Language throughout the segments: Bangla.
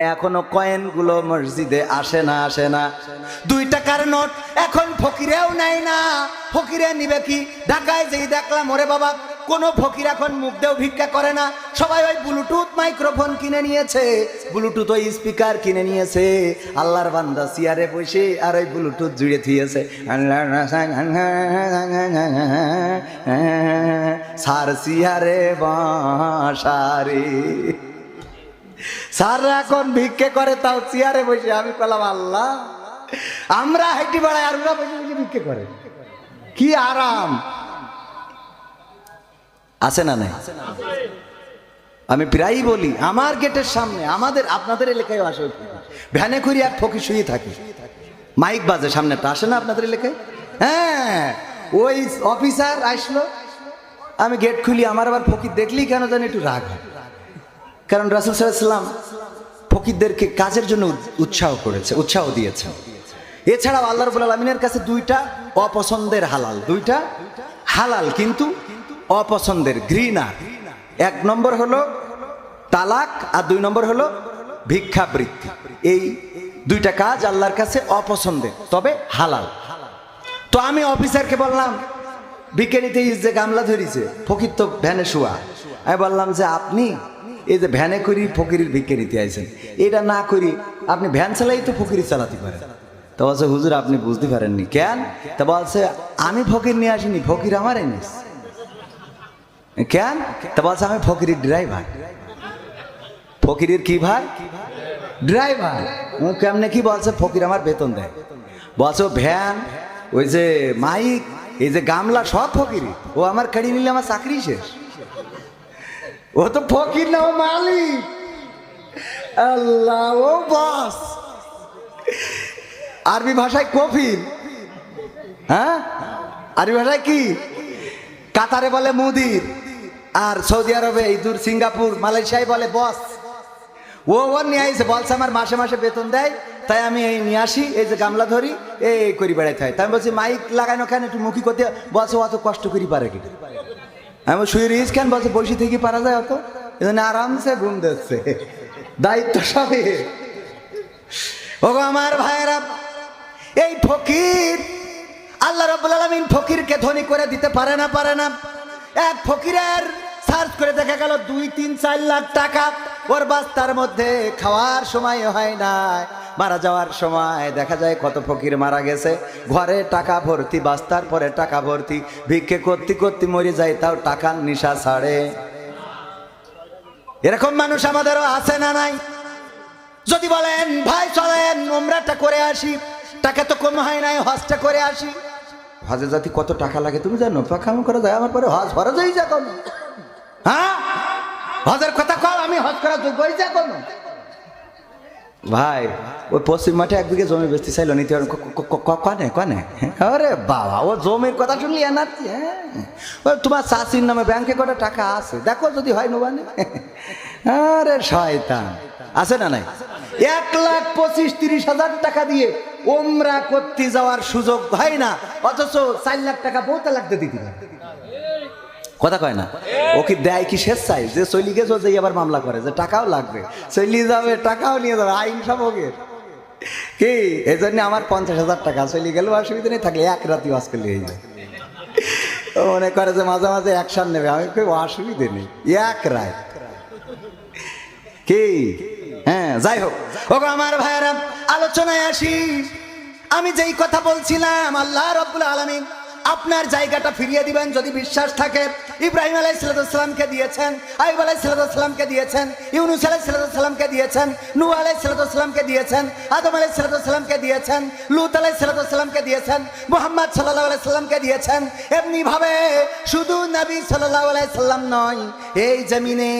এখনো কয়েন গুলো মসজিদে আসে না 2 টাকার নোট এখন ফকিরেও নেয় না। ফকিরে নিবে কি? ঢাকায় যেই দেখলাম ওরে বাবা, কোনো ফকির এখন মুখ দেও ভিক্ষা করে না, সবাই ওই ব্লুটুথ মাইক্রোফোন কিনে নিয়েছে, ব্লুটুথ ওই স্পিকার কিনে নিয়েছে। আল্লাহর বান্দা চেয়ারে বসে আর ওই ব্লুটুথ জুড়ে দিয়েছে, সার চেয়ারে বাসারে। স্যাররা এখন ভিক্ষে করে, তাও চেয়ারে বসে। আমি বললাম আল্লাহ, আমরা হাইটি বেড়ায় আর ওরা বসে বসে ভিক্ষে করে, কি আরাম আছে না নাই? আমি প্রায়ই বলি, আমার গেটের সামনে, আপনাদের এলাকায় আসে, ভ্যানে করে এক ফকির শুয়ে থাকে, মাইক বাজে, সামনেটা আসে না আপনাদের এলাকায়? হ্যাঁ, ওই অফিসার আসলো, আমি গেট খুলি, আমার আবার ফকির দেখলেই কেন জানি একটু রাগ হয়, কারণ রাসূল সাল্লাল্লাহু আলাইহি ওয়াসাল্লাম ফকিরদেরকে কাজের জন্য উৎসাহ দিয়েছেন। এছাড়াও আল্লাহ রাব্বুল আলামিনের কাছে 2টা অপছন্দের হালাল, 2টা হালাল কিন্তু অপছন্দের, ঘৃণা। 1 নম্বর হলো তালাক, আর 2 নম্বর হলো ভিক্ষাবৃত্তি। এই 2টা কাজ আল্লাহর কাছে অপছন্দের, তবে হালাল। তো আমি অফিসারকে বললাম, ভিক্ষা নিতে যে গামলা ধরিছে, ফকির তো ভ্যানে শোয়া, আমি বললাম যে আপনি এই যে ভ্যানে করি ফকিরের ভিক্ষা নিতে আইছেন, এটা না করি আপনি ভ্যান চালাই তো ফকির চালাতে পারেন। তা বলছে হুজুর আপনি বুঝতে পারেননি। কেন? তা বলছে আমি ফকির নিয়ে আসিনি, ফকির আমার এনেছে। কেন? তা বলছে আমি ফকিরের ড্রাইভার। ফকিরের কি ভাই? ড্রাইভার। কেমনে কি? বলছে ফকির আমার বেতন দেয়। বলছে ভ্যান, ওই যে মাইক, এই যে গামলা সব ফকিরি, ও আমার কাড়ি নিলে আমার চাকরি শেষ। ও তো ফকির না, ও মালিক। আল্লাহ, ও বস। আরবি ভাষায় কফিল, হ্যাঁ আরবি ভাষায় কি? কাতারে বলে মুদির, আর সৌদি আরবে, এই দূর সিঙ্গাপুর, মালয়েশিয়ায় বলে বস। ও নিয়ে আইছে, বলছে আমার মাসে মাসে বেতন দেয়, তাই আমি এই নিয়ে আসি, এই যে গামলা ধরি, এই করি বেড়াইতে হয়। তাই আমি বলছি মাইক লাগানো কেন, একটু মুখী করতে। বলছে অত কষ্ট করি পারে কি? আমি শুয়ে রয়েছি কেন? বলছে বসে থেকে পারা যায় অত, এজন্য আরামসে ঘুম দিচ্ছে, দায়িত্ব সবে। ও আমার ভাইয়েরা, এই ফকির, আল্লাহ রাব্বুল আলামিন ফকিরকে ধনী করে দিতে পারে না। এক ফকিরের সার্চ করে দেখা গেল 2-3-4 লাখ টাকা ওর বাস্তার মধ্যে, খাওয়ার সময় হয় না, মারা যাওয়ার সময় দেখা যায় কত ফকির মারা গেছে, ঘরে টাকা ভর্তি, বাস্তার পরে টাকা ভর্তি, ভিক্ষে করতে করতে মরে যায়, তাও টাকার নিশা ছাড়ে। এরকম মানুষ আমাদেরও আছে না নাই? যদি বলেন ভাই চলেন উমরাটা করে আসি, টাকা তো কম হয় নাই, হজটা করে আসি। হজে জাতি কত টাকা লাগে তুমি জানো? পাখাম করা যায় আমার পরে হজ ফরজ হয়ে যায় কোনো? হ্যাঁ, হজের কথা কও, আমি হজ করা যোগ্য হয়ে যায় কোনো? ভাই ওই পশ্চিম মাঠে 1 বিঘে জমি বেচতে চাইলো, নিতে কনে। আরে বাবা, ও জমির কথা শুনলি এনার্জি। হ্যাঁ, তোমার চাষির নামে ব্যাংকে কটা টাকা আছে, দেখো যদি হয় নোবানে। আরে শয়তান, আছে না নাই? 1,25,30,000 টাকা দিয়ে ওমরা করতে যাওয়ার সুযোগ হয় না, অথচ 4 লাখ টাকা বউতে লাগতে দিতে পারে। কথা কয় না? ও কি দেয় কি শেষ চাই? যে চলি গেছে যে আবার মামলা করে যে টাকাও লাগবে, চলি যাবে, টাকাও নিয়ে যাবে, আইন সবকের কি? এই জন্য আমার 50,000 টাকা চলি গেল, অসুবিধা নেই, থাকলে 1 রাতি ওয়াজ করলে হয়ে যায়। ও মনে করে যে মাঝে মাঝে অ্যাকশন নেবে, আমি কই অসুবিধে নেই, 1 রাত কি? হ্যাঁ, যাই হোক, ও আমার ভাইয়েরা, আলোচনায় আসি। আমি যেই কথা বলছিলাম, আল্লাহ রাব্বুল আলামিন আপনার জায়গাটা ফিরিয়ে দিবেন যদি বিশ্বাস থাকে। ইব্রাহিম আলাইহিস সালামকে দিয়েছেন, আইয়ুব আলাইহিস সালামকে দিয়েছেন, ইউনূস আলাইহিস সালামকে দিয়েছেন, নূহ আলাইহিস সালামকে দিয়েছেন, আদম আলাইহিস সালামকে দিয়েছেন, লূত আলাইহিস সালামকে দিয়েছেন, মুহাম্মদ সাল্লাল্লাহু আলাইহি সাল্লামকে দিয়েছেন। এমনি ভাবে শুধু নবী সাল্লাল্লাহু আলাইহি সাল্লাম নয়, এই জমিনে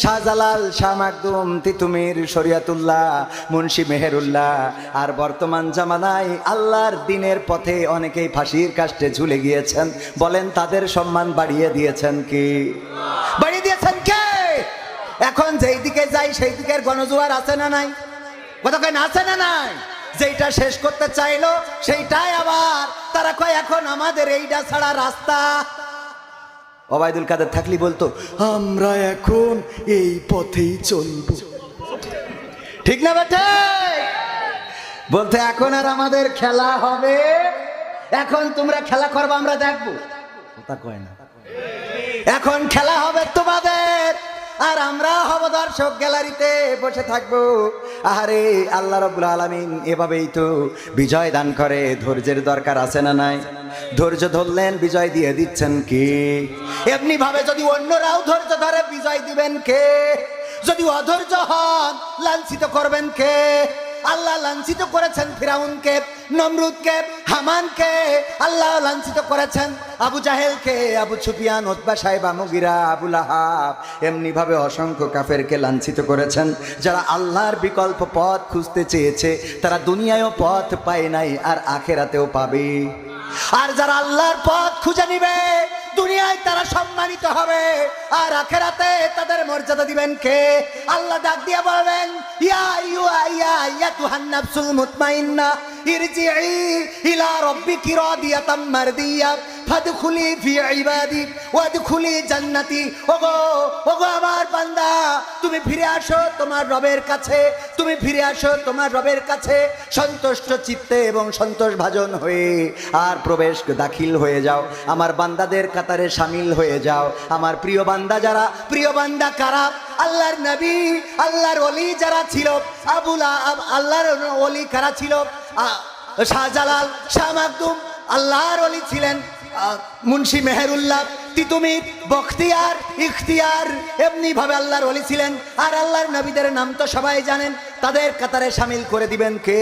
শাহজালাল, শাহ মাকদুম, তিতুমির, শরিয়াতুল্লাহ, মুন্সি মেহেরুল্লাহ, আর বর্তমান জামানায় আল্লাহর দ্বীনের পথে অনেকেই ফাঁসির কাস্টে ঝুলে গিয়েছেন। বলেন তাদের সম্মান বাড়িয়ে দিয়েছেন কি? বাড়িয়ে দিয়েছেন কে? এখন যেই দিকে যাই সেই দিকের গণজোয়ার আছে না নাই? কথা কয় না, আছে না নাই? যেইটা শেষ করতে চাইলো সেইটাই আবার তারা কয় এখন আমাদের এইটা ছাড়া রাস্তা। ওবায়দুল কাদের থাকলি বলতো আমরা এখন এই পথেই চলবো। ঠিক না বেটে? বলতে এখন আর আমাদের খেলা হবে, এখন তোমরা খেলা করবে আমরা দেখবো, কথা কয় না। এখন খেলা হবে তোমাদের, আর আমরা হব দর্শক, গ্যালারিতে বসে থাকবো। আরে আল্লাহ রাব্বুল আলামিন এভাবেই তো বিজয় দান করে। ধৈর্যের দরকার আছে না নাই? ধৈর্য ধরলেন, বিজয় দিয়ে দিচ্ছেন কে? এমনি ভাবে যদি অন্যরাও ধৈর্য ধরে, বিজয় দিবেন কে? যদি অধৈর্য হন, লাঞ্ছিত করবেন কে? আল্লাহ লাঞ্ছিত করেছেন ফিরাউনকে, নমরুদকে, হামানকে। আল্লাহ লাঞ্ছিত করেছেন আবু জাহেলকে, আবু সুফিয়ান, উতবা, সাইবা, মুগিরা, আবু লাহাব। এমনি ভাবে অসংখ্য কাফেরকে লাঞ্ছিত করেছেন। যারা আল্লাহর বিকল্প পথ খুঁজতে চেয়েছে, তারা দুনিয়ায়ও পথ পায় নাই, আর আখেরাতেও পাবে। আর যারা আল্লাহর পথ খুঁজে নিবে, দুনিয়ায় তারা সম্মানিত হবে, আর আখেরাতে তাদের মর্যাদা দিবেন কে? আল্লাহ ডাক দিয়ে বলবেন, ইয়া আইয়ুহান নাফসুল মুতমাইন্না ইরজিই ইলা রাব্বিকি রাদিয়াতাম মারদিয়া ফাদখুলি ফি ইবাদি ওয়াদখুলি জান্নাতি। ওগো আমার বান্দা, তুমি ফিরে আসো তোমার রবের কাছে, তুমি ফিরে আসো তোমার রবের কাছে সন্তুষ্ট চিত্তে এবং সন্তোষ ভাজন হয়ে, আর প্রবেশ দাখিল হয়ে যাও, আমার বান্দাদের কাতারে শামিল হয়ে যাও। আমার প্রিয় বান্দা যারা, প্রিয় বান্দা কারা? আল্লাহর নবী, আল্লাহর ওলি যারা ছিল, আল্লাহর ওলি কারা ছিল? শাহজালাল, শাহ মাকদুম আল্লাহর ওলি ছিলেন। মুন্সি মেহেরুল্লাহ, তিতুমির, বখতিয়ার, ইখতিয়ার, এমনি ভাবে আল্লাহর ওলি ছিলেন। আর আল্লাহর নবীদের নাম তো সবাই জানেন, তাদের কাতারে শামিল করে দিবেন কে?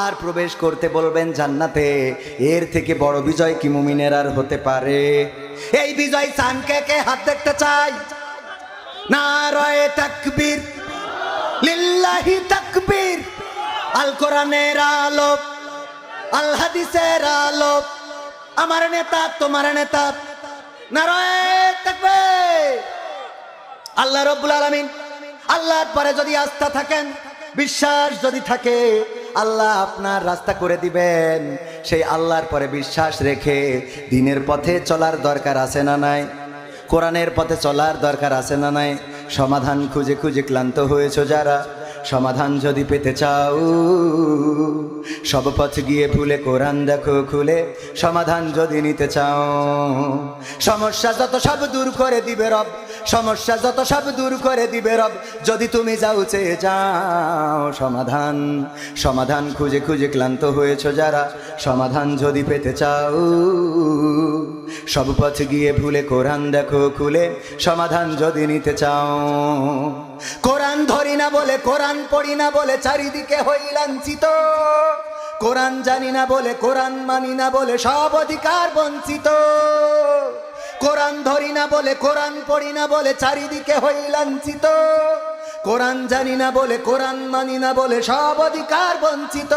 আর প্রবেশ করতে বলবেন জান্নাতে। এর থেকে বড় বিজয় কি মুমিনের আর হতে পারে? এই বিজয় চান কে? কে হাত দেখতে চাই? নারায়ে তাকবীর, লিল্লাহি তাকবীর। আল কোরআনের আলো, আল হাদিসের আলো, আমার নেতা তোমার নেতা, নারায়ে তাকবীর। আল্লাহ রাব্বুল আলামিন, আল্লাহর পরে যদি আস্থা থাকেন, বিশ্বাস যদি থাকে, আল্লাহ আপনার রাস্তা করে দিবেন। সেই আল্লাহর পরে বিশ্বাস রেখে দ্বীনের পথে চলার দরকার আছে না নাই? কোরআনের পথে চলার দরকার আছে না নাই? সমাধান খুঁজে খুঁজে ক্লান্ত হয়েছো যারা, সমাধান যদি পেতে চাও, সব পথ গিয়ে ভুলে কোরআন দেখো খুলে। সমাধান যদি নিতে চাও, সমস্যা যত সব দূর করে দিবে রব, সমস্যা যত সব দূর করে দিবে রব, যদি তুমি যাও চেয়ে যাও সমাধান। সমাধান খুঁজে খুঁজে ক্লান্ত হয়েছো যারা, সমাধান যদি পেতে চাও, সব পথ গিয়ে ভুলে কোরআন দেখো খুলে। সমাধান যদি নিতে চাও, কোরআন ধরি না বলে, কোরআন পড়ি না বলে চারিদিকে হই লাঞ্ছিত। কোরআন জানি না বলে, কোরআন মানি না বলে সব অধিকার বঞ্চিত। কোরআন ধরি না বলে, কোরআন পড়ি না বলে চারিদিকে হই লাঞ্ছিত। কোরআন জানি না বলে, কোরআন মানি না বলে সব অধিকার বঞ্চিত।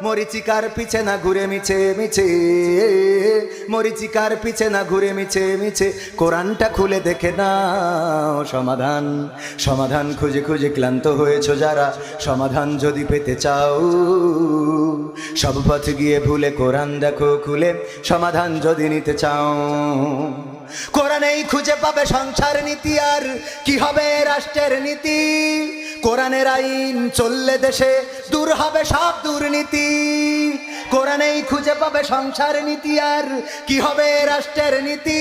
মরিচিকার পিছে না ঘুরে মিছে মিছে, মরিচিকার পিছে না ঘুরে মিছে মিছে, কোরআনটা খুলে দেখে নাও সমাধান। সমাধান খুঁজে খুঁজে ক্লান্ত হয়েছো যারা, সমাধান যদি পেতে চাও, সব পথ গিয়ে ভুলে কোরআন দেখো খুলে। সমাধান যদি নিতে চাও, কোরআনেই খুঁজে পাবে সংসার নীতি, আর কি হবে রাষ্ট্রের নীতি। কোরআনের আইন চললে দেশে দূর হবে সব দুর্নীতি। কোরআনেই খুঁজে পাবে সংসার নীতি, আর কি হবে রাষ্ট্রের নীতি।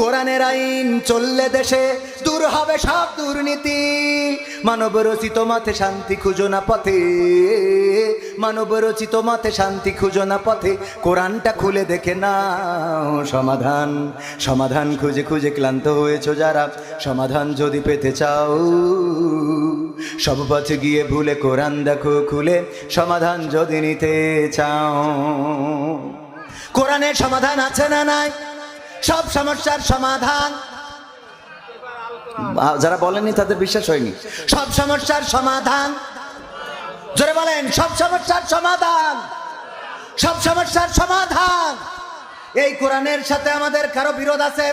কোরআনের আইন চললে দেশে দূর হবে সব দুর্নীতি। মানব রচিত মতে শান্তি খুঁজো না পথে, মানব রচিত মতে শান্তি খুঁজো না পথে, কোরআনটা খুলে দেখে নাও সমাধান। সমাধান খুঁজে খুঁজে ক্লান্ত হয়েছো যারা, সমাধান যদি পেতে চাও, সব পথে গিয়ে ভুলে কোরআন দেখো খুলে। সমাধান যদি নিতে চাও, কোরআনের সমাধান আছে না নাই? সব সমস্যার সমাধান। যারা বলেনি তাদের বিশ্বাস হয়নি। সব সমস্যার সমাধান, জোরে বলেন, সব সমস্যার সমাধান, সব সমস্যার সমাধান। এই কোরআনের সাথে আমাদের কারো বিরোধ আছে?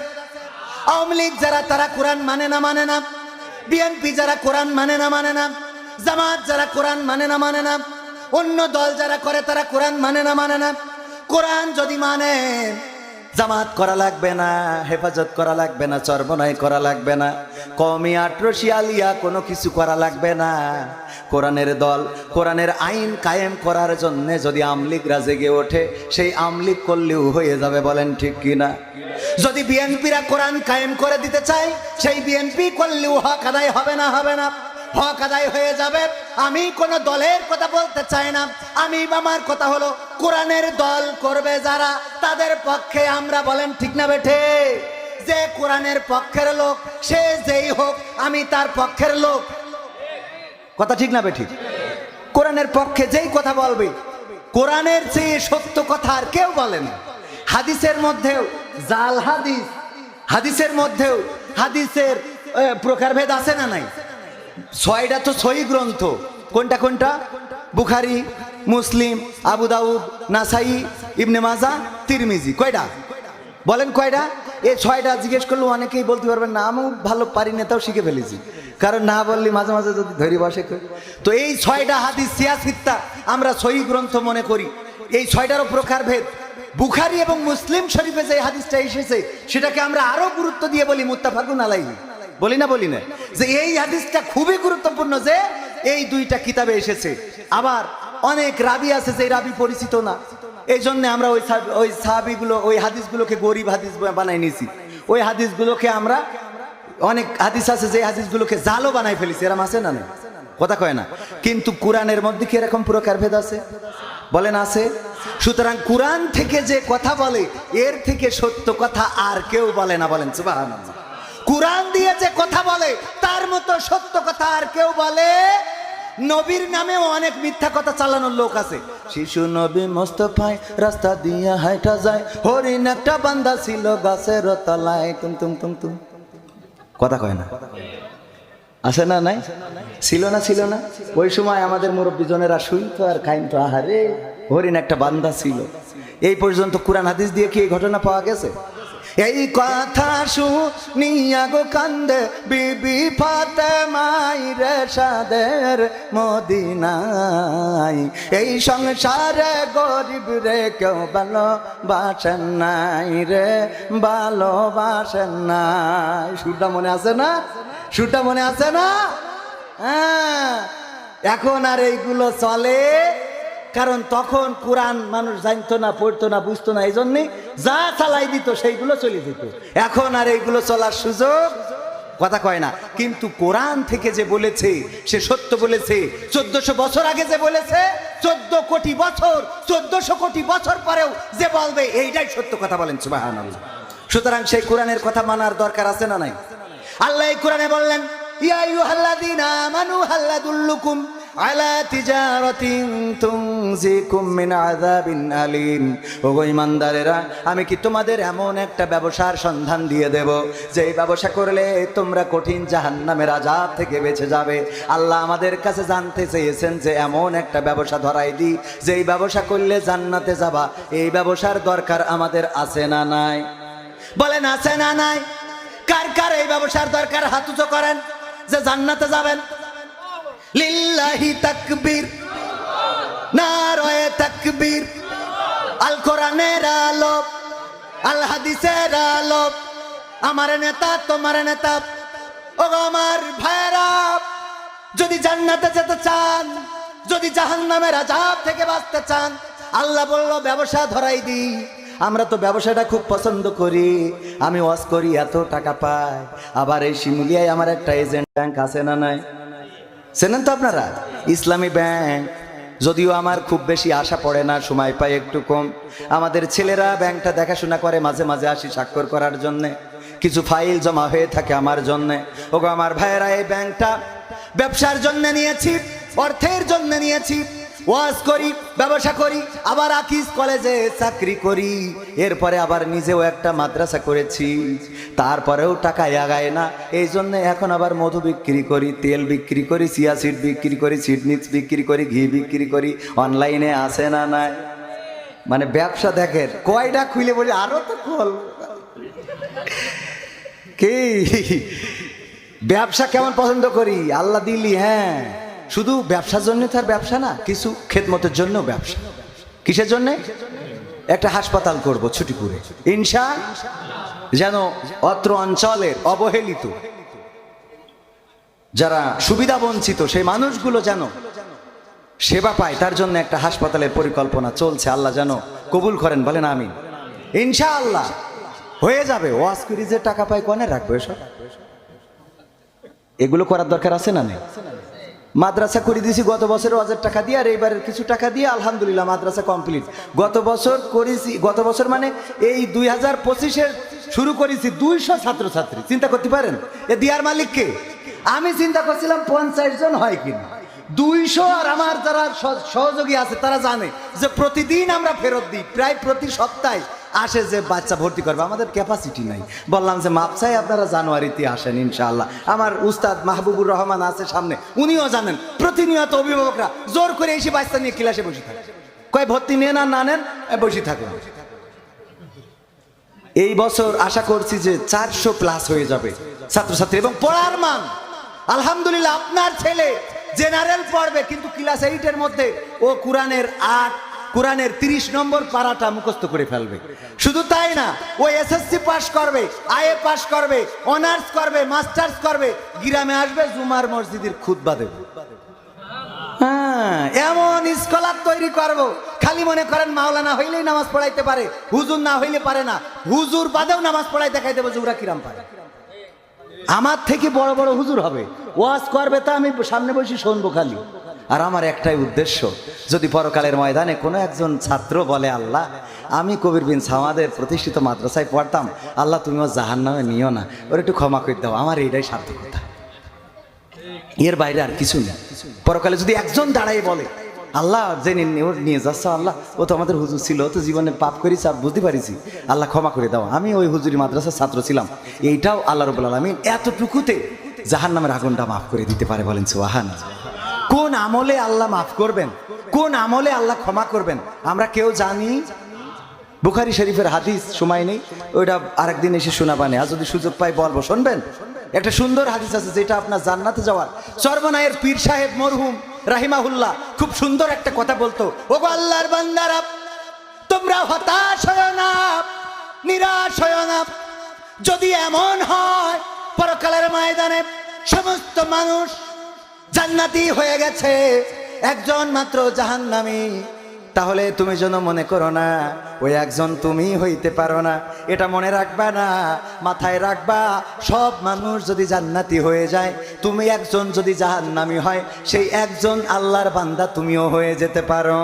আওয়ামী লীগ যারা, তারা কোরআন মানে না, মানে না। বিএনপি যারা কোরআন মানে না, মানে না। জামাত যারা কোরআন মানে না, মানে না। অন্য দল যারা করে তারা কোরআন মানে না, মানে না। কোরআন যদি মানে, জামাত করা লাগবে না, হেফাজত করা লাগবে না, চরমনাই করা লাগবে না, কওমি আটরশি আলিয়া কোনো কিছু করা লাগবে না। কোরআনের দল, কোরআনের আইন কায়েম করার জন্য যদি আমলিগরা জেগে ওঠে, সেই আমলিগ করলেও হয়ে যাবে, বলেন ঠিক কিনা? যদি বিএনপিরা কোরআন কায়েম করে দিতে চায়, সেই বিএনপি করলেও হক আদায় হবে না? হবে না, হক আদায় হয়ে যাবে। আমি কোন দলের কথা বলতে চাই না, আমি আমার কথা হলো কোরআনের দল করবে যারা, তাদের পক্ষে আমরা, বলেন ঠিক না বেঠে? যে কোরআনের পক্ষের লোক, সে যেই হোক, আমি তার পক্ষের লোক। কথা ঠিক না বেঠিক? কোরআনের পক্ষে যেই কথা বলবে, কোরআনের চেয়ে সত্য কথা আর কেউ বলে না। হাদিসের মধ্যেও জাল হাদিস, হাদিসের মধ্যেও হাদিসের প্রকারভেদ আছে না নাই? 6টা তো সহি গ্রন্থ। কোনটা কোনটা? বুখারী, মুসলিম, আবু দাউদ, নাসাই, ইবনে মাজাহ, তিরমিজি। কয়টা বলেন? কয়টা? এই 6টা জিজ্ঞেস করলে অনেকেই বলতে পারবেন না, আমিও ভালো পারি না, তাও শিখে ফেলেছি। কারণ না বললে মাঝে মাঝে যদি ধরি বসে। তো এই 6টা হাদিস সিয়াসিত্তা আমরা সহি গ্রন্থ মনে করি। এই 6টারও প্রকারভেদ। বুখারী এবং মুসলিম শরীফে যে হাদিসটা এসেছে, সেটাকে আমরা আরো গুরুত্ব দিয়ে বলি মুত্তাফাকুন আলাইহি। বলি না? বলি না যে এই হাদিসটা খুবই গুরুত্বপূর্ণ, যে এই 2টা কিতাবে এসেছে। আবার অনেক রাবি আছে যে রাবি পরিচিত না, এই জন্য আমরা ওই সাহাবীগুলো, ওই হাদিসগুলোকে গরিব হাদিস বানাই নিয়েছি। ওই হাদিসগুলোকে আমরা, অনেক হাদিস আছে যে হাদিসগুলোকে জালও বানাই ফেলেছি। এরকম আছে না? কথা কয় না। কিন্তু কোরআনের মধ্যে কি এরকম প্রকারভেদ আছে? বলেন আছে? সুতরাং কোরআন থেকে যে কথা বলে, এর থেকে সত্য কথা আর কেউ বলে না, বলেন সুবহানাল্লাহ। কোরআন দিয়ে যে কথা বলে, তার মতো সত্য কথা আর কেউ বলে। নবীর নামেও অনেক মিথ্যা কথা চালানোর লোক আছে। শিশু নবী মোস্তফায় রাস্তা দিয়া হাইটা যায়, হরিণ একটা বান্দা ছিল গাছের তলায়, তুম তুম তুম তুম। কথা কয় না? আছে না? নাই? ছিল না? ছিল না? ওই সময় আমাদের মুরব্বী জনেরা শুনতো আর খাইতো, আহারে হরিণ একটা বান্দা ছিল। এই পর্যন্ত কোরআন হাদিস দিয়ে কি এই ঘটনা পাওয়া গেছে? এই কথা শুনিয়া গো কান্দে বিবি ফাতেমাই রে সাদের মদিনায়, এই সংসারে গরিব রে কেউ ভালোবাসেন নাই রে, ভালোবাসেন নাই। সুরটা মনে আছে না? সুরটা মনে আছে না? হ্যাঁ, এখন আর এইগুলো চলে, কারণ তখন কোরআন মানুষ জানতো না, পড়তো না, বুঝতো না, এই জন্যে যা চালাই দিত সেইগুলো চলে যেত। এখন আর এইগুলো চলার সুযোগ, কথা কয় না। কিন্তু কোরআন থেকে যে বলেছে সে সত্য বলেছে। 1400 বছর আগে যে বলেছে, 14 কোটি বছর, 1400 কোটি বছর পরেও যে বলবে, এইটাই সত্য কথা, বলেন সুবহানাল্লাহ। সুতরাং সেই কোরআনের কথা মানার দরকার আছে না নাই? আল্লাহ এই কোরআনে বললেন, ইয়া আইয়ুহাল্লাযীনা আমানু হাল আদুল্লুকুম আলা তিজারাতিন তুনজিকুম মিন আযাবিন আলীম। ওগো ঈমানদারেরা, আমি কি তোমাদের এমন একটা ব্যবসার সন্ধান দিয়ে দেব, যে ব্যবসা করলে তোমরা কঠিন জাহান্নামের আযাব থেকে বেঁচে যাবে। আল্লাহ আমাদের কাছে জানতে চেয়েছেন যে এমন একটা ব্যবসা ধরাই দিই, যেই ব্যবসা করলে জান্নাতে যাবা। এই ব্যবসার দরকার আমাদের আছে না নাই? বলেন আছে না নাই? কার কার এই ব্যবসার দরকার? হাত উঁচু করেন যে জান্নাতে যাবেন। লিল্লাহি তাকবীর, নারায়ে তাকবীর। আল কোরআনের আলো, আল হাদিসের আলো, আমার নেতা তোমার নেতা। ও আমার ভাইরা, যদি জান্নাতে যেতে চান, যদি জাহান্নামের আযাব থেকে বাঁচতে চান, আল্লাহ বলল ব্যবসা ধরাই দিই। আমরা তো ব্যবসাটা খুব পছন্দ করি। আমি ওয়াজ করি, এত টাকা পাই। আবার এই শিমুলিয়ায় আমার একটা এজেন্ট ব্যাংক আছে না নাই? চেনেন তো আপনারা? ইসলামী ব্যাংক। যদিও আমার খুব বেশি আশা পড়ে না, সময় পাই একটু কম। আমাদের ছেলেরা ব্যাংকটা দেখাশোনা করে, মাঝে মাঝে আসি স্বাক্ষর করার জন্যে। কিছু ফাইল জমা হয়ে থাকে আমার জন্যে। ওগো আমার ভাইয়েরা, এই ব্যাংকটা ব্যবসার জন্য নিয়েছি, অর্থের জন্য নিয়েছি। ওয়াজ করি, ব্যবসা করি, আবার আকিজ কলেজে চাকরি করি, এরপরে আবার নিজেও একটা মাদ্রাসা করেছি। তারপরেও টাকা আগায় না, এই জন্য এখন আবার মধু বিক্রি করি, তেল বিক্রি করি, চিয়া সিড বিক্রি করি, সিডনিক্স বিক্রি করি, ঘি বিক্রি করি। অনলাইনে আসে না নাই? মানে ব্যবসা দেখেন কয়টা খুলে বলি, আরো তো খোল। কি ব্যবসা কেমন পছন্দ করি? আল্লাহ দিলি। হ্যাঁ, শুধু ব্যবসার জন্য তার ব্যবসা না, কিছু খেদমতের জন্য ব্যবসা। কিসের জন্য? একটা হাসপাতাল করব ছুটিপুরে, ইনশা, যেন অত্র অঞ্চলের অবহেলিত যারা সুবিধা বঞ্চিত সেই মানুষগুলো যেন সেবা পায়, তার জন্য একটা হাসপাতালের পরিকল্পনা চলছে। আল্লাহ যেন কবুল করেন, বলেন আমিন। ইনশাআল্লাহ হয়ে যাবে। ওয়াজ করি যে টাকা পাই কনে রাখবো, এসব এগুলো করার দরকার আছে না নেই? মাদ্রাসা করে দিয়েছি গত বছর ওয়াজের টাকা দিয়ে, আর এইবারের কিছু টাকা দিয়ে আলহামদুলিল্লাহ মাদ্রাসা কমপ্লিট। গত বছর করেছি, গত বছর মানে এই 2025-এর শুরু করেছি 200 ছাত্রছাত্রী। চিন্তা করতে পারেন এ দিয়ার মালিককে? আমি চিন্তা করছিলাম 50 জন হয় কিনা, 200। আর আমার যারা সহযোগী আছে তারা জানে যে প্রতিদিন আমরা ফেরত দিই, প্রায় প্রতি সপ্তাহে আসে যে বাচ্চা ভর্তি করবে, আমাদের ক্যাপাসিটি নাই। বললাম যে মাপ চাই, আপনারা জানুয়ারিতে আসেন ইনশাআল্লাহ। আমার উস্তাদ মাহবুবুর রহমান আছে সামনে, উনিও জানেন প্রতিনিয়ত অভিভাবকরা জোর করে এসে বাচ্চা নিয়ে ক্লাসে বসে থাকে, কয় ভর্তি নেন আর না নেন বসে থাকবেন। এই বছর আশা করছি যে 400+ হয়ে যাবে ছাত্রছাত্রী, এবং পড়ার মান আলহামদুলিল্লাহ। আপনার ছেলে জেনারেল পড়বে কিন্তু ক্লাস 8-এর মধ্যে ও কোরআনের 30 নম্বর পারাটা মুখস্থ করে ফেলবে। শুধু তাই না, ও এসএসসি পাস করবে, আইএ পাস করবে, অনার্স করবে, মাস্টার্স করবে, গ্রামে আসবে জুমার মসজিদের খুতবা দেবে। হ্যাঁ, এমন স্কলার তৈরি করব। খালি মনে করেন মাওলানা হইলেই নামাজ পড়াইতে পারে, হুজুর না হইলে পারে না। হুজুর বাদেও নামাজ পড়াই দেখাই দেবো যে ওরা কিরাম পারে। আমার থেকে বড় বড় হুজুর হবে, ওয়াজ করবে, তা আমি সামনে বসে শুনবো খালি। আর আমার একটাই উদ্দেশ্য, যদি পরকালের ময়দানে কোনো একজন ছাত্র বলে আল্লাহ আমি কবির বিন সামাদের প্রতিষ্ঠিত মাদ্রাসায় পড়তাম, আল্লাহ তুমিও জাহান্নামে নিও না, ওর একটু ক্ষমা করে দাও, আমার এইটাই সার্থকতা। এর বাইরে আর কিছু নেই। পরকালে যদি একজন দাঁড়াই বলে আল্লাহ জেনে ওর নিয়ে যাচ্ছ, আল্লাহ ও তো আমাদের হুজুর ছিল, ও তো জীবনে পাপ করেছি আর বুঝতে পারিছি, আল্লাহ ক্ষমা করে দাও, আমি ওই হুজুরি মাদ্রাসার ছাত্র ছিলাম, এইটাও আল্লাহ রাব্বুল আলামিন এতটুকুতে জাহান্নামের আগুনটা মাফ করে দিতে পারে। বলেন সুবহানাল্লাহ। কোন আমলে আল্লাহ মাফ করবেন, কোন আমলে আল্লাহ ক্ষমা করবেন আমরা কেউ জানি? বুখারী শরীফের হাদিস, সময় নেই, ওইটা আরেকদিন এসে শোনাবানে, আর যদি সুযোগ পাই বলবো, শুনবেন। একটা সুন্দর হাদিস আছে যেটা আপনার জান্নাতে যাওয়ার। চরমনায়ের পীর সাহেব মরহুম রাহিমাহুল্লাহ খুব সুন্দর একটা কথা বলতো, ওগো আল্লাহর বান্দারা, তোমরা হতাশ হয়ো না, নিরাশ হয়ো না। যদি এমন হয় পরকালের ময়দানে সমস্ত মানুষ জান্নাতি হয়ে গেছে, একজন মাত্র জাহান্নামী, তাহলে তুমি যেন মনে করো না ওই একজন তুমি হইতে পারো না। এটা মনে রাখবা না, মাথায় রাখবা, সব মানুষ যদি জান্নাতি হয়ে যায়, তুমি একজন যদি জাহান্নামী হয়, সেই একজন আল্লাহর বান্দা তুমিও হয়ে যেতে পারো।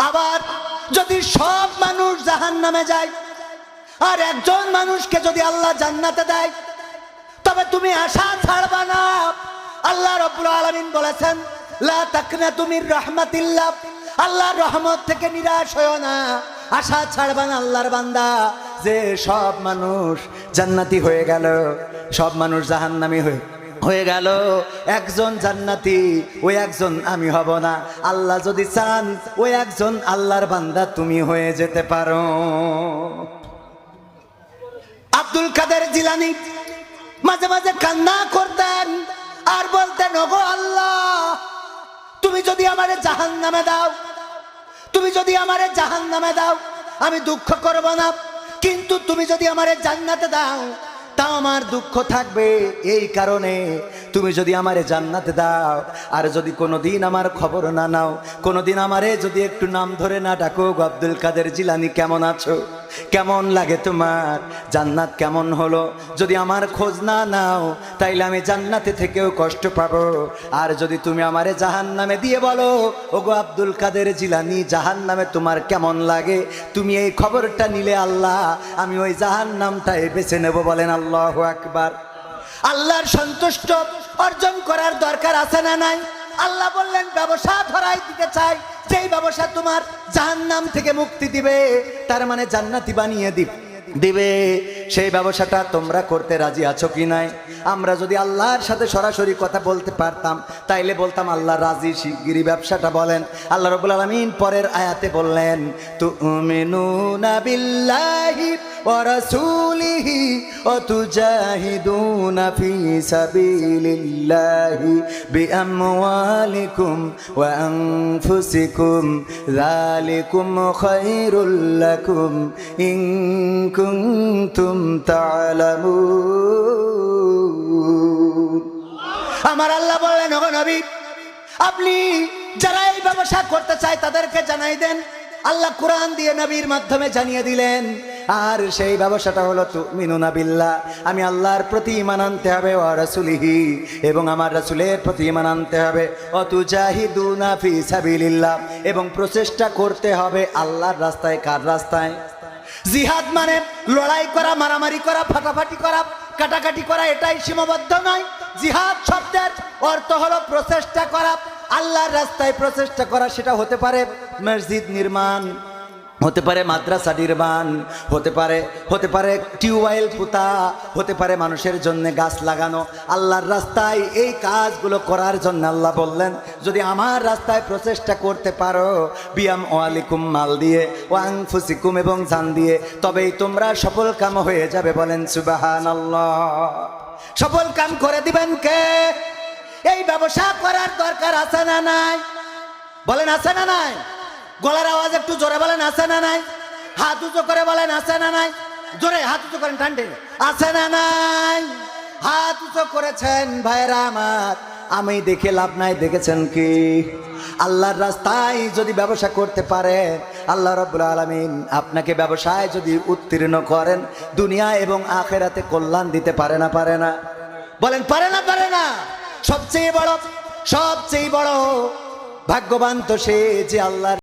আবার যদি সব মানুষ জাহান্নামে যায় আর একজন মানুষকে যদি আল্লাহ জান্নাতে দেয়, তবে তুমি আশা ছাড়বা না। আল্লাহ রাব্বুল আলামিন বলেছেন লা তাকনাতু মির রাহমাতিল্লাহ, আল্লাহর রহমত থেকে নিরাশ হয়ো না, আশা ছাড়বা না আল্লাহর বান্দা যে সব মানুষ জান্নাতি হয়ে গেল, সব মানুষ জাহান্নামী হয়ে গেল, একজন জান্নাতি, ওই একজন আমি হব না। আল্লাহ যদি চান ওই একজন আল্লাহর বান্দা তুমি হয়ে যেতে পারো। আব্দুল কাদের জিলানী মাঝে মাঝে কান্না করতেন আর বলতেন, ওগো আল্লাহ তুমি যদি আমারে জাহান্নামে দাও, তুমি যদি আমারে জাহান্নামে দাও আমি দুঃখ করব না, কিন্তু তুমি যদি আমারে জান্নাতে দাও তাও আমার দুঃখ থাকবে। এই কারণে তুমি যদি আমারে জান্নাতে দাও আর যদি কোনোদিন আমার খবর না নাও, কোনোদিন আমারে যদি একটু নাম ধরে না ডাকো, আব্দুল কাদের জিলানী কেমন আছো, কেমন লাগে তোমার, জান্নাত কেমন হলো, যদি আমার খোঁজ না নাও তাইলে আমি জান্নাতে থেকেও কষ্ট পাবো। আর যদি তুমি আমারে জাহান্নামে দিয়ে বলো, ওগো আব্দুল কাদের জিলানী জাহান্নামে তোমার কেমন লাগে, তুমি এই খবরটা নিলে আল্লাহ আমি ওই জাহান্নামটাই বেছে নেব। বলেন আল্লাহু আকবার। আল্লাহর সন্তুষ্ট অর্জন করার দরকার আছে না নাই? আল্লাহ বললেন ব্যবসা ধরাই দিতে চাই, যেই ব্যবসা তোমার জাহান্নাম থেকে মুক্তি দিবে, তার মানে জান্নাতি বানিয়ে দিবে, সেই ব্যবসাটা তোমরা করতে রাজি আছো কি নাই? আমরা যদি আল্লাহর সাথে সরাসরি কথা বলতে পারতাম তাইলে বলতাম আল্লাহ রাজি, শিগগিরই ব্যবসাটা বলেন। আল্লাহ রাব্বুল আলামিন পরের আয়াতে বললেন তুমিনুনা বিল্লাহি ورسوله وتجاهدون في سبيل الله بأموالكم وأنفسكم ذلكم خير لكم إن كنتم تعلمون আমার আল্লাহ বললেন ওগো নবী আপনি যারা এই ব্যবসা করতে চায় তাদেরকে জানাই দেন আল্লাহ কোরআন দিয়ে নবীর মাধ্যমে জানিয়ে দিলেন আর সেই ব্যবসাটা হলো তুমিনুনা বিল্লাহ আমি আল্লাহর প্রতি ঈমান আনতে হবে ওয়া রাসূলিহি এবং আমার রাসূলের প্রতি ঈমান আনতে হবে ওয়া তুজাহিদুনা ফি সাবিলিল্লাহ এবং প্রচেষ্টা করতে হবে আল্লাহর রাস্তায় কার রাস্তায় জিহাদ মানে লড়াই করা মারামারি করা ফাটাফাটি করা কাটাকাটি করা এটাই সীমাবদ্ধ নয় জিহাদ শব্দের অর্থ হলো প্রচেষ্টা করা আল্লাহর রাস্তায় প্রচেষ্টা করা সেটা হতে পারে মসজিদ নির্মাণ হতে পারে মাদ্রাসা নির্মাণ হতে পারে টিউবওয়েল পোতা হতে পারে মানুষের জন্য গাছ লাগানো আল্লাহর রাস্তায় এই কাজগুলো করার জন্য আল্লাহ বললেন যদি আমার রাস্তায় প্রচেষ্টা করতে পারো বিয়াম ওয়ালিকুম মাল দিয়ে ওয়াংফুসিকুম এবং জান দিয়ে তবেই তোমরা সফল কাম হয়ে যাবে বলেন সুবহানাল্লাহ সফল কাম করে দিবেন কে এই ব্যবসা করার দরকার আছে না নাই বলেন আছে না নাই গলার আওয়াজ একটু জোরে বলেন আছে না নাই হাত উঁচু করে বলেন আছে না নাই জোরে হাত উঁচু করেন ঠান্ডে আছে না নাই হাত উঁচু করেছেন ভাইরা আমার আমি দেখে লাভ নাই দেখেছেন কি আল্লাহর রাস্তায় যদি ব্যবসা করতে পারে আল্লাহ রাব্বুল আলামিন আপনাকে ব্যবসায় যদি উত্তীর্ণ করেন দুনিয়া এবং আখিরাতে কল্যাণ দিতে পারে না বলেন পারে না সবচেয়ে বড় ভাগ্যবান তো সে যে আল্লাহর